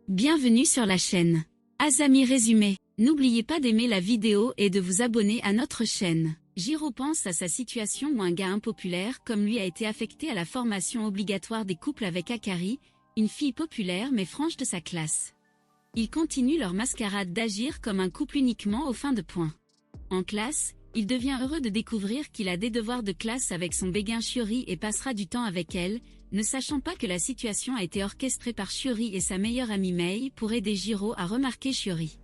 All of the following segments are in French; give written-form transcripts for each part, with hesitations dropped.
Bienvenue sur la chaîne Azami Résumé. N'oubliez pas d'aimer la vidéo et de vous abonner à notre chaîne. Jiro pense à sa situation où un gars impopulaire comme lui a été affecté à la formation obligatoire des couples avec Akari, une fille populaire mais franche de sa classe. Ils continuent leur mascarade d'agir comme un couple uniquement aux fins de points. En classe, il devient heureux de découvrir qu'il a des devoirs de classe avec son béguin Shiori et passera du temps avec elle, ne sachant pas que la situation a été orchestrée par Shiori et sa meilleure amie Mei pour aider Jiro à remarquer Shiori.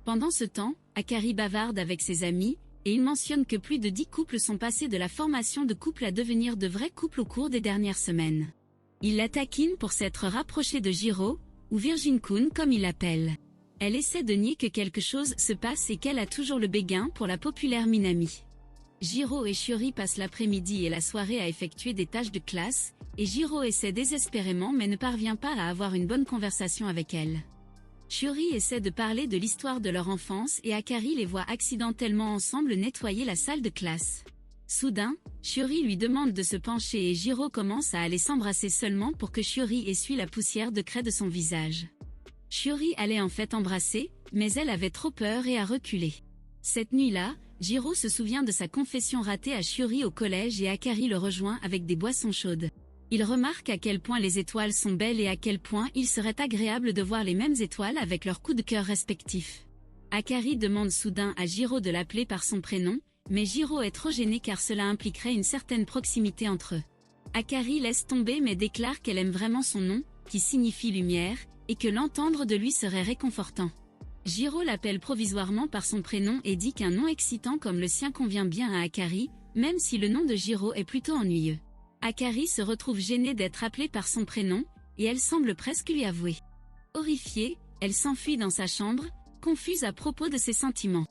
Pendant ce temps, Akari bavarde avec ses amis, et il mentionne que plus de 10 couples sont passés de la formation de couple à devenir de vrais couples au cours des dernières semaines. Il la taquine pour s'être rapproché de Jiro, ou Virgin-kun comme il l'appelle. Elle essaie de nier que quelque chose se passe et qu'elle a toujours le béguin pour la populaire Minami. Jiro et Shiori passent l'après-midi et la soirée à effectuer des tâches de classe, et Jiro essaie désespérément mais ne parvient pas à avoir une bonne conversation avec elle. Shiori essaie de parler de l'histoire de leur enfance et Akari les voit accidentellement ensemble nettoyer la salle de classe. Soudain, Shiori lui demande de se pencher et Jiro commence à aller s'embrasser seulement pour que Shiori essuie la poussière de craie de son visage. Shiori allait en fait embrasser, mais elle avait trop peur et a reculé. Cette nuit-là, Jiro se souvient de sa confession ratée à Shiori au collège et Akari le rejoint avec des boissons chaudes. Il remarque à quel point les étoiles sont belles et à quel point il serait agréable de voir les mêmes étoiles avec leurs coups de cœur respectifs. Akari demande soudain à Jiro de l'appeler par son prénom, mais Jiro est trop gêné car cela impliquerait une certaine proximité entre eux. Akari laisse tomber mais déclare qu'elle aime vraiment son nom, qui signifie lumière, et que l'entendre de lui serait réconfortant. Jiro l'appelle provisoirement par son prénom et dit qu'un nom excitant comme le sien convient bien à Akari, même si le nom de Jiro est plutôt ennuyeux. Akari se retrouve gênée d'être appelée par son prénom, et elle semble presque lui avouer. Horrifiée, elle s'enfuit dans sa chambre, confuse à propos de ses sentiments.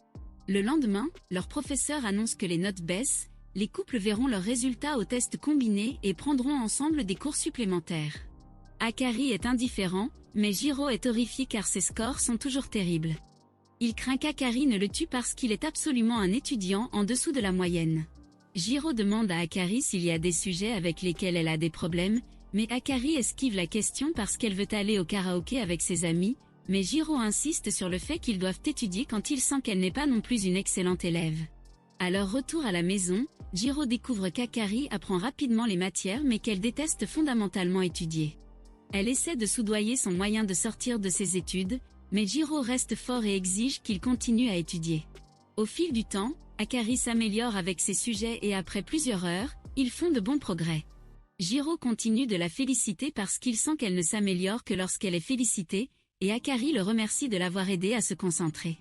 Le lendemain, leur professeur annonce que les notes baissent, les couples verront leurs résultats au test combiné et prendront ensemble des cours supplémentaires. Akari est indifférent, mais Jiro est horrifié car ses scores sont toujours terribles. Il craint qu'Akari ne le tue parce qu'il est absolument un étudiant en dessous de la moyenne. Jiro demande à Akari s'il y a des sujets avec lesquels elle a des problèmes, mais Akari esquive la question parce qu'elle veut aller au karaoké avec ses amis, mais Jiro insiste sur le fait qu'ils doivent étudier quand il sent qu'elle n'est pas non plus une excellente élève. À leur retour à la maison, Jiro découvre qu'Akari apprend rapidement les matières mais qu'elle déteste fondamentalement étudier. Elle essaie de soudoyer son moyen de sortir de ses études, mais Jiro reste fort et exige qu'il continue à étudier. Au fil du temps, Akari s'améliore avec ses sujets et après plusieurs heures, ils font de bons progrès. Jiro continue de la féliciter parce qu'il sent qu'elle ne s'améliore que lorsqu'elle est félicitée, et Akari le remercie de l'avoir aidé à se concentrer.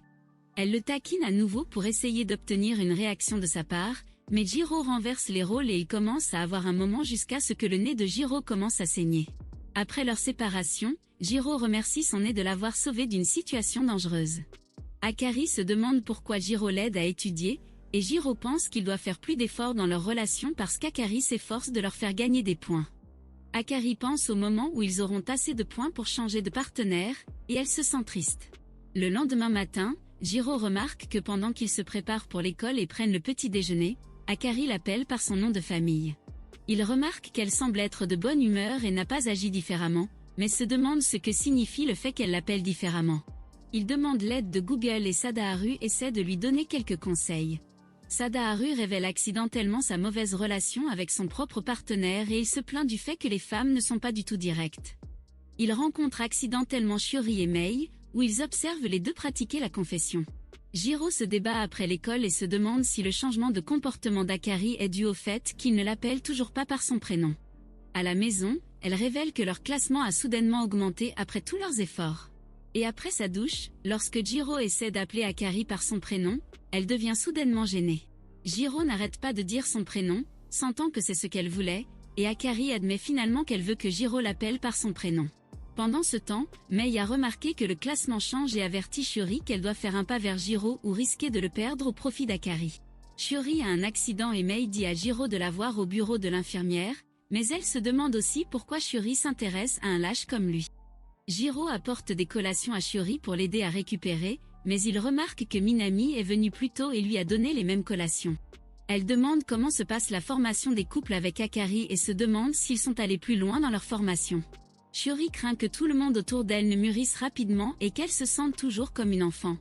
Elle le taquine à nouveau pour essayer d'obtenir une réaction de sa part, mais Jiro renverse les rôles et ils commencent à avoir un moment jusqu'à ce que le nez de Jiro commence à saigner. Après leur séparation, Jiro remercie son nez de l'avoir sauvé d'une situation dangereuse. Akari se demande pourquoi Jiro l'aide à étudier, et Jiro pense qu'il doit faire plus d'efforts dans leur relation parce qu'Akari s'efforce de leur faire gagner des points. Akari pense au moment où ils auront assez de points pour changer de partenaire, et elle se sent triste. Le lendemain matin, Jiro remarque que pendant qu'ils se préparent pour l'école et prennent le petit déjeuner, Akari l'appelle par son nom de famille. Il remarque qu'elle semble être de bonne humeur et n'a pas agi différemment, mais se demande ce que signifie le fait qu'elle l'appelle différemment. Il demande l'aide de Google et Sadaharu essaie de lui donner quelques conseils. Sadaharu révèle accidentellement sa mauvaise relation avec son propre partenaire et il se plaint du fait que les femmes ne sont pas du tout directes. Il rencontre accidentellement Shiori et Mei, où ils observent les deux pratiquer la confession. Jiro se débat après l'école et se demande si le changement de comportement d'Akari est dû au fait qu'il ne l'appelle toujours pas par son prénom. À la maison, elle révèle que leur classement a soudainement augmenté après tous leurs efforts. Et après sa douche, lorsque Jiro essaie d'appeler Akari par son prénom, elle devient soudainement gênée. Jiro n'arrête pas de dire son prénom, sentant que c'est ce qu'elle voulait, et Akari admet finalement qu'elle veut que Jiro l'appelle par son prénom. Pendant ce temps, Mei a remarqué que le classement change et avertit Shiori qu'elle doit faire un pas vers Jiro ou risquer de le perdre au profit d'Akari. Shiori a un accident et Mei dit à Jiro de la voir au bureau de l'infirmière, mais elle se demande aussi pourquoi Shiori s'intéresse à un lâche comme lui. Jiro apporte des collations à Shiori pour l'aider à récupérer, mais il remarque que Minami est venue plus tôt et lui a donné les mêmes collations. Elle demande comment se passe la formation des couples avec Akari et se demande s'ils sont allés plus loin dans leur formation. Shiori craint que tout le monde autour d'elle ne mûrisse rapidement et qu'elle se sente toujours comme une enfant.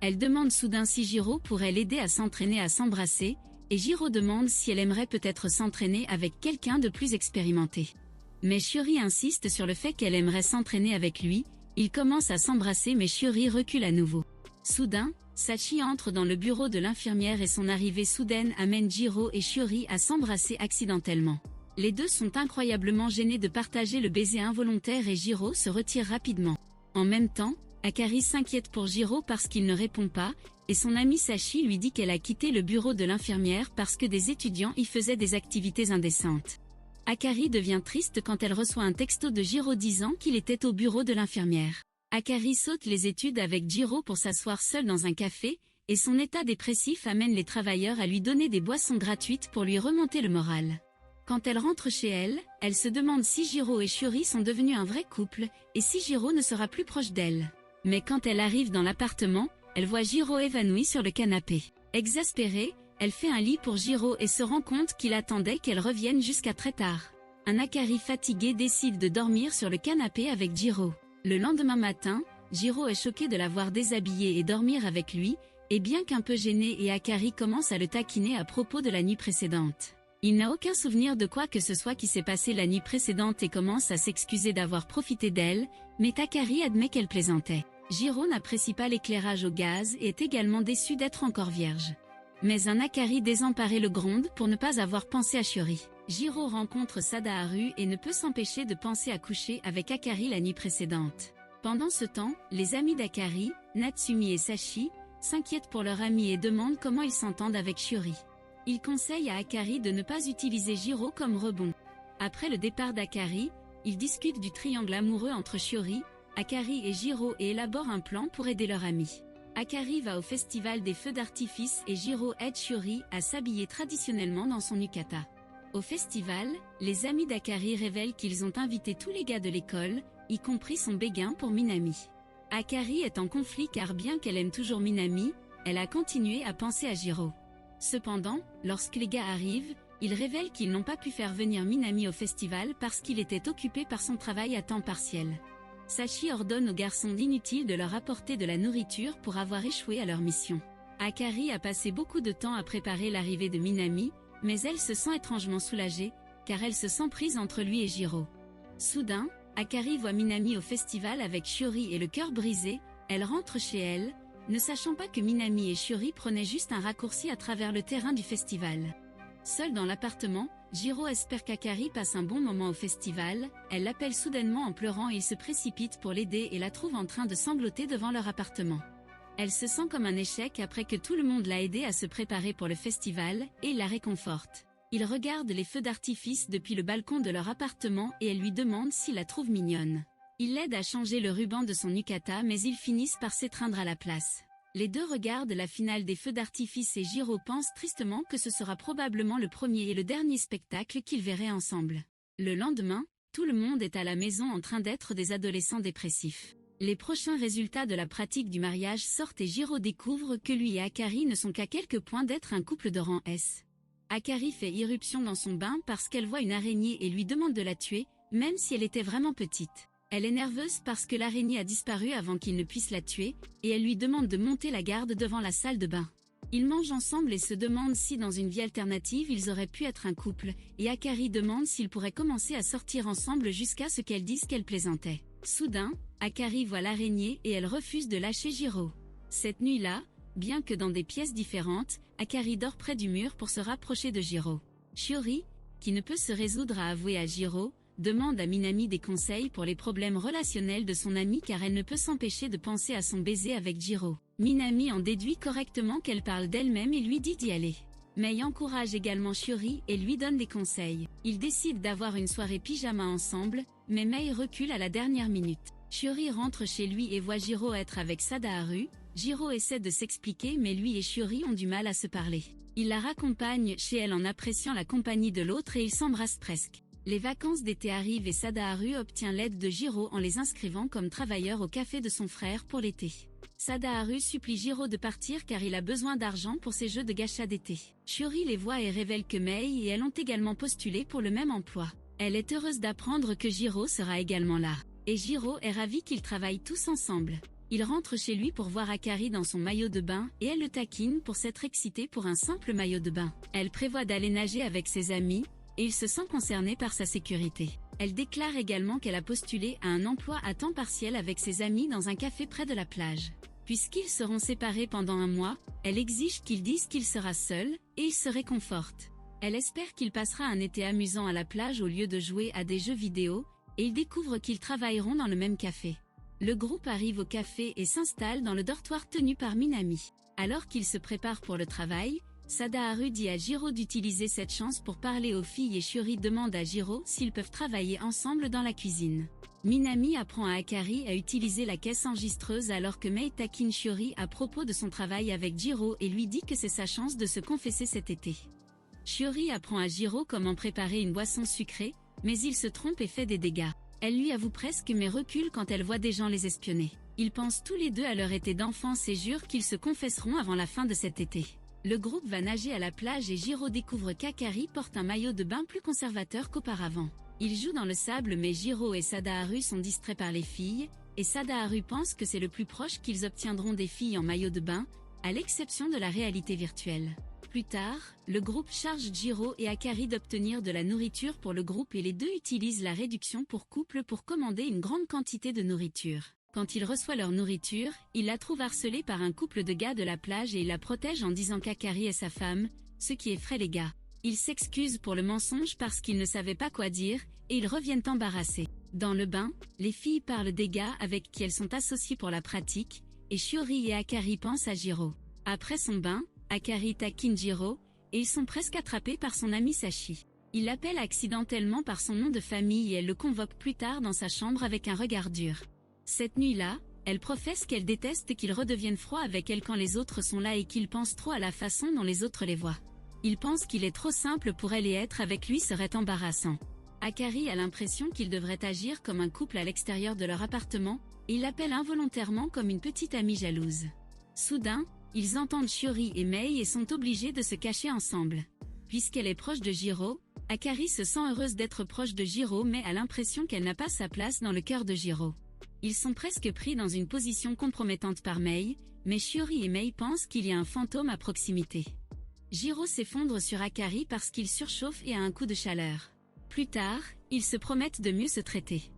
Elle demande soudain si Jiro pourrait l'aider à s'entraîner à s'embrasser, et Jiro demande si elle aimerait peut-être s'entraîner avec quelqu'un de plus expérimenté. Mais Shiori insiste sur le fait qu'elle aimerait s'entraîner avec lui. Ils commencent à s'embrasser mais Shiori recule à nouveau. Soudain, Sachi entre dans le bureau de l'infirmière et son arrivée soudaine amène Jiro et Shiori à s'embrasser accidentellement. Les deux sont incroyablement gênés de partager le baiser involontaire et Jiro se retire rapidement. En même temps, Akari s'inquiète pour Jiro parce qu'il ne répond pas, et son amie Sachi lui dit qu'elle a quitté le bureau de l'infirmière parce que des étudiants y faisaient des activités indécentes. Akari devient triste quand elle reçoit un texto de Jiro disant qu'il était au bureau de l'infirmière. Akari saute les études avec Jiro pour s'asseoir seule dans un café, et son état dépressif amène les travailleurs à lui donner des boissons gratuites pour lui remonter le moral. Quand elle rentre chez elle, elle se demande si Jiro et Shiori sont devenus un vrai couple, et si Jiro ne sera plus proche d'elle. Mais quand elle arrive dans l'appartement, elle voit Jiro évanoui sur le canapé. Exaspérée, elle fait un lit pour Jiro et se rend compte qu'il attendait qu'elle revienne jusqu'à très tard. Un Akari fatigué décide de dormir sur le canapé avec Jiro. Le lendemain matin, Jiro est choqué de la voir déshabillée et dormir avec lui, et bien qu'un peu gêné et Akari commence à le taquiner à propos de la nuit précédente. Il n'a aucun souvenir de quoi que ce soit qui s'est passé la nuit précédente et commence à s'excuser d'avoir profité d'elle, mais Akari admet qu'elle plaisantait. Jiro n'apprécie pas l'éclairage au gaz et est également déçu d'être encore vierge. Mais un Akari désemparé le gronde pour ne pas avoir pensé à Shiori. Jiro rencontre Sadaharu et ne peut s'empêcher de penser à coucher avec Akari la nuit précédente. Pendant ce temps, les amis d'Akari, Natsumi et Sachi, s'inquiètent pour leur ami et demandent comment ils s'entendent avec Shiori. Ils conseillent à Akari de ne pas utiliser Jiro comme rebond. Après le départ d'Akari, ils discutent du triangle amoureux entre Shiori, Akari et Jiro et élaborent un plan pour aider leur ami. Akari va au festival des feux d'artifice et Jiro aide Shiori à s'habiller traditionnellement dans son yukata. Au festival, les amis d'Akari révèlent qu'ils ont invité tous les gars de l'école, y compris son béguin pour Minami. Akari est en conflit car bien qu'elle aime toujours Minami, elle a continué à penser à Jiro. Cependant, lorsque les gars arrivent, ils révèlent qu'ils n'ont pas pu faire venir Minami au festival parce qu'il était occupé par son travail à temps partiel. Sachi ordonne aux garçons inutiles de leur apporter de la nourriture pour avoir échoué à leur mission. Akari a passé beaucoup de temps à préparer l'arrivée de Minami, mais elle se sent étrangement soulagée, car elle se sent prise entre lui et Jiro. Soudain, Akari voit Minami au festival avec Shiori et le cœur brisé, elle rentre chez elle, ne sachant pas que Minami et Shiori prenaient juste un raccourci à travers le terrain du festival. Seule dans l'appartement, Jiro espère qu'Akari passe un bon moment au festival, elle l'appelle soudainement en pleurant et il se précipite pour l'aider et la trouve en train de sangloter devant leur appartement. Elle se sent comme un échec après que tout le monde l'a aidée à se préparer pour le festival, et il la réconforte. Il regarde les feux d'artifice depuis le balcon de leur appartement et elle lui demande s'il la trouve mignonne. Il l'aide à changer le ruban de son yukata mais ils finissent par s'étreindre à la place. Les deux regardent la finale des feux d'artifice et Jiro pense tristement que ce sera probablement le premier et le dernier spectacle qu'ils verraient ensemble. Le lendemain, tout le monde est à la maison en train d'être des adolescents dépressifs. Les prochains résultats de la pratique du mariage sortent et Jiro découvre que lui et Akari ne sont qu'à quelques points d'être un couple de rang S. Akari fait irruption dans son bain parce qu'elle voit une araignée et lui demande de la tuer, même si elle était vraiment petite. Elle est nerveuse parce que l'araignée a disparu avant qu'il ne puisse la tuer, et elle lui demande de monter la garde devant la salle de bain. Ils mangent ensemble et se demandent si dans une vie alternative ils auraient pu être un couple, et Akari demande s'ils pourraient commencer à sortir ensemble jusqu'à ce qu'elle dise qu'elle plaisantait. Soudain, Akari voit l'araignée et elle refuse de lâcher Jiro. Cette nuit-là, bien que dans des pièces différentes, Akari dort près du mur pour se rapprocher de Jiro. Shiori, qui ne peut se résoudre à avouer à Jiro, demande à Minami des conseils pour les problèmes relationnels de son amie car elle ne peut s'empêcher de penser à son baiser avec Jiro. Minami en déduit correctement qu'elle parle d'elle-même et lui dit d'y aller. Mei encourage également Shiori et lui donne des conseils. Ils décident d'avoir une soirée pyjama ensemble, mais Mei recule à la dernière minute. Shiori rentre chez lui et voit Jiro être avec Sadaharu. Jiro essaie de s'expliquer mais lui et Shiori ont du mal à se parler. Il la raccompagne chez elle en appréciant la compagnie de l'autre et ils s'embrassent presque. Les vacances d'été arrivent et Sadaharu obtient l'aide de Jiro en les inscrivant comme travailleurs au café de son frère pour l'été. Sadaharu supplie Jiro de partir car il a besoin d'argent pour ses jeux de gacha d'été. Shiori les voit et révèle que Mei et elle ont également postulé pour le même emploi. Elle est heureuse d'apprendre que Jiro sera également là. Et Jiro est ravi qu'ils travaillent tous ensemble. Il rentre chez lui pour voir Akari dans son maillot de bain et elle le taquine pour s'être excitée pour un simple maillot de bain. Elle prévoit d'aller nager avec ses amis et il se sent concerné par sa sécurité. Elle déclare également qu'elle a postulé à un emploi à temps partiel avec ses amis dans un café près de la plage. Puisqu'ils seront séparés pendant un mois, elle exige qu'ils disent qu'il sera seul et il se réconforte. Elle espère qu'il passera un été amusant à la plage au lieu de jouer à des jeux vidéo et ils découvrent qu'ils travailleront dans le même café. Le groupe arrive au café et s'installe dans le dortoir tenu par Minami. Alors qu'ils se préparent pour le travail, Sadaharu dit à Jiro d'utiliser cette chance pour parler aux filles et Shiori demande à Jiro s'ils peuvent travailler ensemble dans la cuisine. Minami apprend à Akari à utiliser la caisse enregistreuse alors que Mei taquine Shiori à propos de son travail avec Jiro et lui dit que c'est sa chance de se confesser cet été. Shiori apprend à Jiro comment préparer une boisson sucrée, mais il se trompe et fait des dégâts. Elle lui avoue presque mais recule quand elle voit des gens les espionner. Ils pensent tous les deux à leur été d'enfance et jurent qu'ils se confesseront avant la fin de cet été. Le groupe va nager à la plage et Jiro découvre qu'Akari porte un maillot de bain plus conservateur qu'auparavant. Ils jouent dans le sable mais Jiro et Sadaharu sont distraits par les filles, et Sadaharu pense que c'est le plus proche qu'ils obtiendront des filles en maillot de bain, à l'exception de la réalité virtuelle. Plus tard, le groupe charge Jiro et Akari d'obtenir de la nourriture pour le groupe et les deux utilisent la réduction pour couple pour commander une grande quantité de nourriture. Quand il reçoit leur nourriture, il la trouve harcelée par un couple de gars de la plage et il la protège en disant qu'Akari est sa femme, ce qui effraie les gars. Ils s'excusent pour le mensonge parce qu'ils ne savaient pas quoi dire, et ils reviennent embarrassés. Dans le bain, les filles parlent des gars avec qui elles sont associées pour la pratique, et Shiori et Akari pensent à Jiro. Après son bain, Akari taquine Jiro, et ils sont presque attrapés par son ami Sachi. Il l'appelle accidentellement par son nom de famille et elle le convoque plus tard dans sa chambre avec un regard dur. Cette nuit-là, elle professe qu'elle déteste qu'ils redeviennent froids avec elle quand les autres sont là et qu'ils pensent trop à la façon dont les autres les voient. Il pense qu'il est trop simple pour elle et être avec lui serait embarrassant. Akari a l'impression qu'ils devraient agir comme un couple à l'extérieur de leur appartement, et il l'appelle involontairement comme une petite amie jalouse. Soudain, ils entendent Shiori et Mei et sont obligés de se cacher ensemble. Puisqu'elle est proche de Jiro, Akari se sent heureuse d'être proche de Jiro mais a l'impression qu'elle n'a pas sa place dans le cœur de Jiro. Ils sont presque pris dans une position compromettante par Mei, mais Shiori et Mei pensent qu'il y a un fantôme à proximité. Jiro s'effondre sur Akari parce qu'il surchauffe et a un coup de chaleur. Plus tard, ils se promettent de mieux se traiter.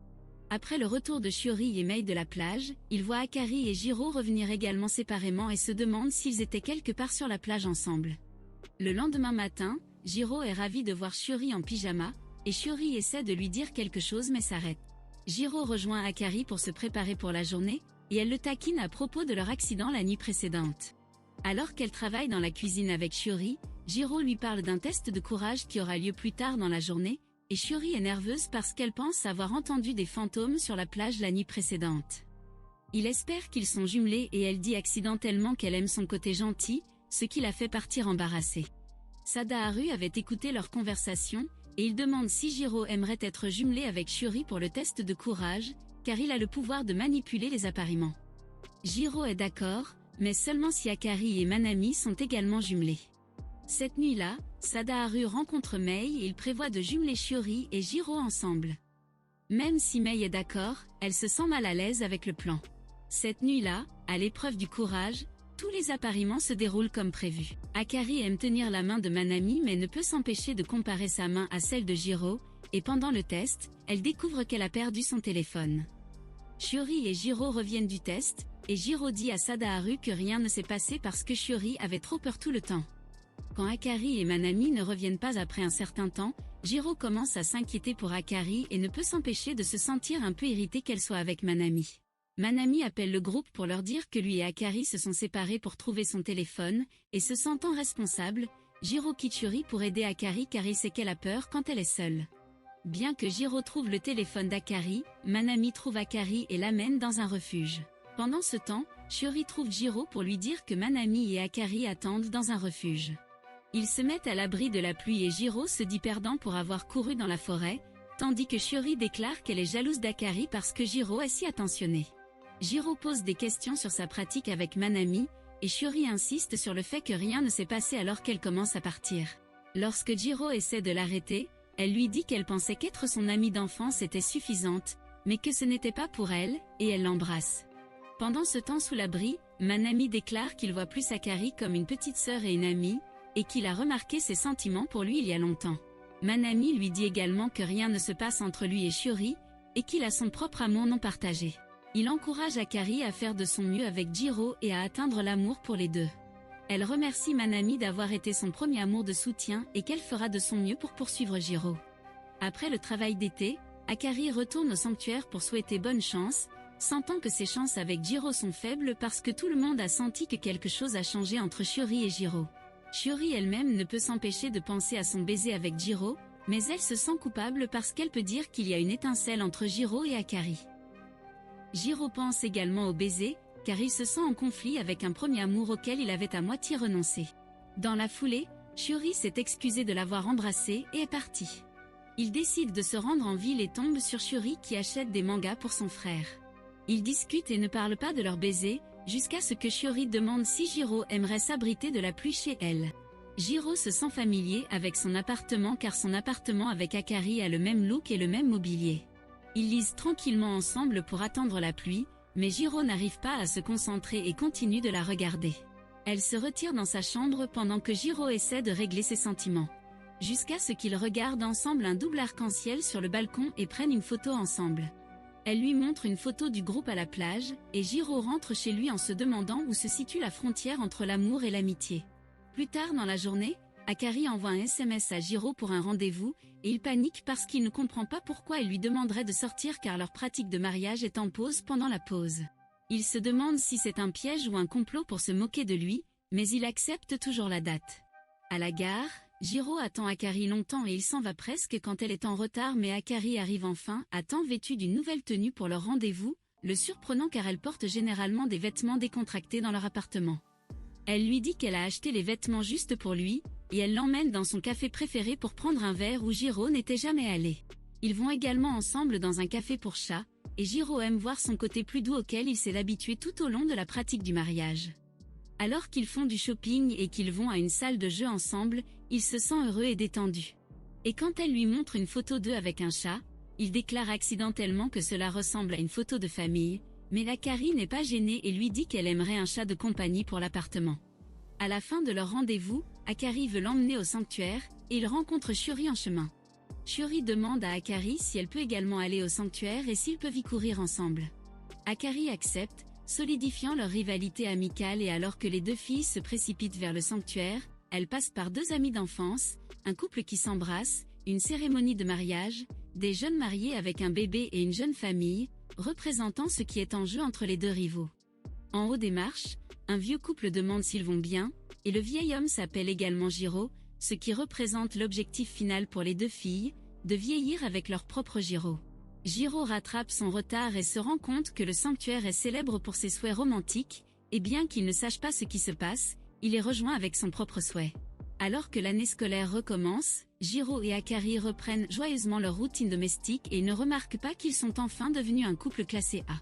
Après le retour de Shiori et Mei de la plage, ils voient Akari et Jiro revenir également séparément et se demandent s'ils étaient quelque part sur la plage ensemble. Le lendemain matin, Jiro est ravi de voir Shiori en pyjama, et Shiori essaie de lui dire quelque chose mais s'arrête. Jiro rejoint Akari pour se préparer pour la journée, et elle le taquine à propos de leur accident la nuit précédente. Alors qu'elle travaille dans la cuisine avec Shiori, Jiro lui parle d'un test de courage qui aura lieu plus tard dans la journée, et Shiori est nerveuse parce qu'elle pense avoir entendu des fantômes sur la plage la nuit précédente. Il espère qu'ils sont jumelés et elle dit accidentellement qu'elle aime son côté gentil, ce qui la fait partir embarrassée. Sadaharu avait écouté leur conversation, et il demande si Jiro aimerait être jumelé avec Shiori pour le test de courage, car il a le pouvoir de manipuler les appariements. Jiro est d'accord, mais seulement si Akari et Manami sont également jumelés. Cette nuit-là, Sadaharu rencontre Mei et il prévoit de jumeler Shiori et Jiro ensemble. Même si Mei est d'accord, elle se sent mal à l'aise avec le plan. Cette nuit-là, à l'épreuve du courage, tous les appariements se déroulent comme prévu. Akari aime tenir la main de Manami mais ne peut s'empêcher de comparer sa main à celle de Jiro, et pendant le test, elle découvre qu'elle a perdu son téléphone. Shiori et Jiro reviennent du test, et Jiro dit à Sadaharu que rien ne s'est passé parce que Shiori avait trop peur tout le temps. Quand Akari et Manami ne reviennent pas après un certain temps, Jiro commence à s'inquiéter pour Akari et ne peut s'empêcher de se sentir un peu irrité qu'elle soit avec Manami. Manami appelle le groupe pour leur dire que lui et Akari se sont séparés pour trouver son téléphone, et se sentant responsable, Jiro quitte Shiori pour aider Akari car il sait qu'elle a peur quand elle est seule. Bien que Jiro trouve le téléphone d'Akari, Manami trouve Akari et l'amène dans un refuge. Pendant ce temps, Shiori trouve Jiro pour lui dire que Manami et Akari attendent dans un refuge. Ils se mettent à l'abri de la pluie et Jiro se dit perdant pour avoir couru dans la forêt, tandis que Shiori déclare qu'elle est jalouse d'Akari parce que Jiro est si attentionné. Jiro pose des questions sur sa pratique avec Manami, et Shiori insiste sur le fait que rien ne s'est passé alors qu'elle commence à partir. Lorsque Jiro essaie de l'arrêter, Elle lui dit qu'elle pensait qu'être son amie d'enfance était suffisante, mais que ce n'était pas pour elle, et elle l'embrasse. Pendant ce temps sous l'abri, Manami déclare qu'il voit plus Akari comme une petite sœur et une amie, et qu'il a remarqué ses sentiments pour lui il y a longtemps. Manami lui dit également que rien ne se passe entre lui et Shiori, et qu'il a son propre amour non partagé. Il encourage Akari à faire de son mieux avec Jiro et à atteindre l'amour pour les deux. Elle remercie Manami d'avoir été son premier amour de soutien et qu'elle fera de son mieux pour poursuivre Jiro. Après le travail d'été, Akari retourne au sanctuaire pour souhaiter bonne chance, sentant que ses chances avec Jiro sont faibles parce que tout le monde a senti que quelque chose a changé entre Shiori et Jiro. Shiori elle-même ne peut s'empêcher de penser à son baiser avec Jiro, mais elle se sent coupable parce qu'elle peut dire qu'il y a une étincelle entre Jiro et Akari. Jiro pense également au baiser, car il se sent en conflit avec un premier amour auquel il avait à moitié renoncé. Dans la foulée, Shiori s'est excusé de l'avoir embrassé et est parti. Il décide de se rendre en ville et tombe sur Shiori qui achète des mangas pour son frère. Ils discutent et ne parlent pas de leur baiser, jusqu'à ce que Shiori demande si Jiro aimerait s'abriter de la pluie chez elle. Jiro se sent familier avec son appartement car son appartement avec Akari a le même look et le même mobilier. Ils lisent tranquillement ensemble pour attendre la pluie, mais Jiro n'arrive pas à se concentrer et continue de la regarder. Elle se retire dans sa chambre pendant que Jiro essaie de régler ses sentiments. Jusqu'à ce qu'ils regardent ensemble un double arc-en-ciel sur le balcon et prennent une photo ensemble. Elle lui montre une photo du groupe à la plage, et Jiro rentre chez lui en se demandant où se situe la frontière entre l'amour et l'amitié. Plus tard dans la journée, Akari envoie un SMS à Jiro pour un rendez-vous, et il panique parce qu'il ne comprend pas pourquoi elle lui demanderait de sortir car leur pratique de mariage est en pause pendant la pause. Il se demande si c'est un piège ou un complot pour se moquer de lui, mais il accepte toujours la date. À la gare, Jiro attend Akari longtemps et il s'en va presque quand elle est en retard mais Akari arrive enfin, à temps vêtue d'une nouvelle tenue pour leur rendez-vous, le surprenant car elle porte généralement des vêtements décontractés dans leur appartement. Elle lui dit qu'elle a acheté les vêtements juste pour lui, et elle l'emmène dans son café préféré pour prendre un verre où Jiro n'était jamais allé. Ils vont également ensemble dans un café pour chats, et Jiro aime voir son côté plus doux auquel il s'est habitué tout au long de la pratique du mariage. Alors qu'ils font du shopping et qu'ils vont à une salle de jeu ensemble, il se sent heureux et détendu. Et quand elle lui montre une photo d'eux avec un chat, il déclare accidentellement que cela ressemble à une photo de famille, mais Akari n'est pas gênée et lui dit qu'elle aimerait un chat de compagnie pour l'appartement. À la fin de leur rendez-vous, Akari veut l'emmener au sanctuaire, et il rencontre Shiori en chemin. Shiori demande à Akari si elle peut également aller au sanctuaire et s'ils peuvent y courir ensemble. Akari accepte, solidifiant leur rivalité amicale et alors que les deux filles se précipitent vers le sanctuaire, elles passent par deux amis d'enfance, un couple qui s'embrasse, une cérémonie de mariage, des jeunes mariés avec un bébé et une jeune famille, représentant ce qui est en jeu entre les deux rivaux. En haut des marches, un vieux couple demande s'ils vont bien, et le vieil homme s'appelle également Jiro, ce qui représente l'objectif final pour les deux filles, de vieillir avec leur propre Jiro. Jiro rattrape son retard et se rend compte que le sanctuaire est célèbre pour ses souhaits romantiques, et bien qu'il ne sache pas ce qui se passe, il les rejoint avec son propre souhait. Alors que l'année scolaire recommence, Jiro et Akari reprennent joyeusement leur routine domestique et ne remarquent pas qu'ils sont enfin devenus un couple classé A.